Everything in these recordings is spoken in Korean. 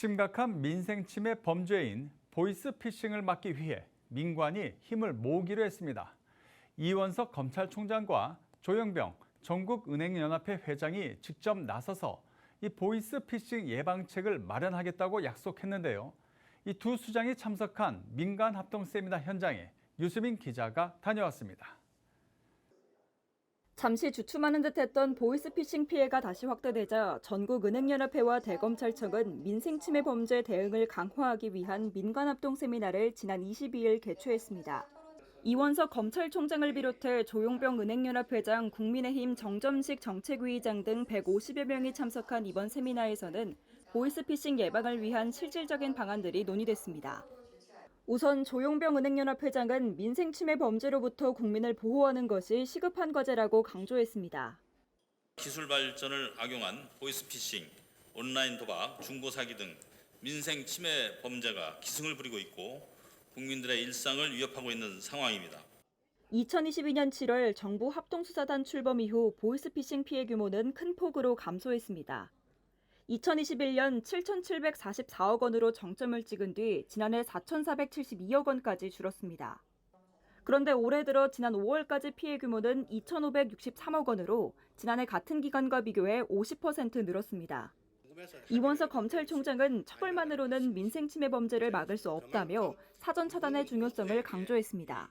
심각한 민생 침해 범죄인 보이스피싱을 막기 위해 민관이 힘을 모으기로 했습니다. 이원석 검찰총장과 조영병 전국은행연합회 회장이 직접 나서서 이 보이스피싱 예방책을 마련하겠다고 약속했는데요. 이 두 수장이 참석한 민간 합동 세미나 현장에 유수민 기자가 다녀왔습니다. 잠시 주춤하는 듯했던 보이스피싱 피해가 다시 확대되자 전국은행연합회와 대검찰청은 민생침해 범죄 대응을 강화하기 위한 민관합동 세미나를 지난 22일 개최했습니다. 이원석 검찰총장을 비롯해 조용병 은행연합회장, 국민의힘 정점식 정책위의장 등 150여 명이 참석한 이번 세미나에서는 보이스피싱 예방을 위한 실질적인 방안들이 논의됐습니다. 우선 조용병 은행연합회장은 민생침해 범죄로부터 국민을 보호하는 것이 시급한 과제라고 강조했습니다. 기술 발전을 악용한 보이스피싱, 온라인 도박, 중고사기 등 민생침해 범죄가 기승을 부리고 있고 국민들의 일상을 위협하고 있는 상황입니다. 2022년 7월 정부 합동수사단 출범 이후 보이스피싱 피해 규모는 큰 폭으로 감소했습니다. 2021년 7,744억 원으로 정점을 찍은 뒤 지난해 4,472억 원까지 줄었습니다. 그런데 올해 들어 지난 5월까지 피해 규모는 2,563억 원으로 지난해 같은 기간과 비교해 50% 늘었습니다. 이원석 검찰총장은 처벌만으로는 민생침해 범죄를 막을 수 없다며 사전 차단의 중요성을 강조했습니다.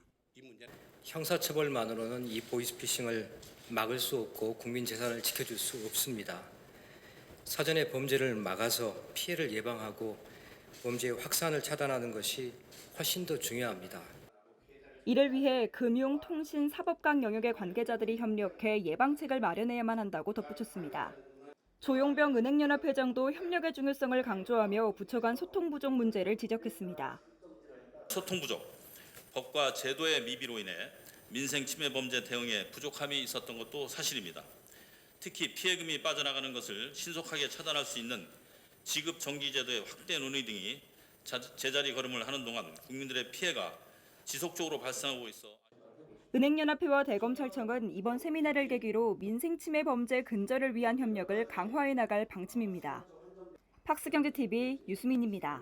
형사처벌만으로는 이 보이스피싱을 막을 수 없고 국민 재산을 지켜줄 수 없습니다. 사전에 범죄를 막아서 피해를 예방하고 범죄의 확산을 차단하는 것이 훨씬 더 중요합니다. 이를 위해 금융, 통신, 사법각 영역의 관계자들이 협력해 예방책을 마련해야만 한다고 덧붙였습니다. 조용병 은행연합회장도 협력의 중요성을 강조하며 부처 간 소통 부족 문제를 지적했습니다. 소통 부족, 법과 제도의 미비로 인해 민생 침해 범죄 대응에 부족함이 있었던 것도 사실입니다. 특히 피해금이 빠져나가는 것을 신속하게 차단할 수 있는 지급 정지 제도의 확대 논의 등이 제자리 걸음을 하는 동안 국민들의 피해가 지속적으로 발생하고 있어 은행연합회와 대검찰청은 이번 세미나를 계기로 민생침해 범죄 근절을 위한 협력을 강화해 나갈 방침입니다. 팍스경제TV 유수민입니다.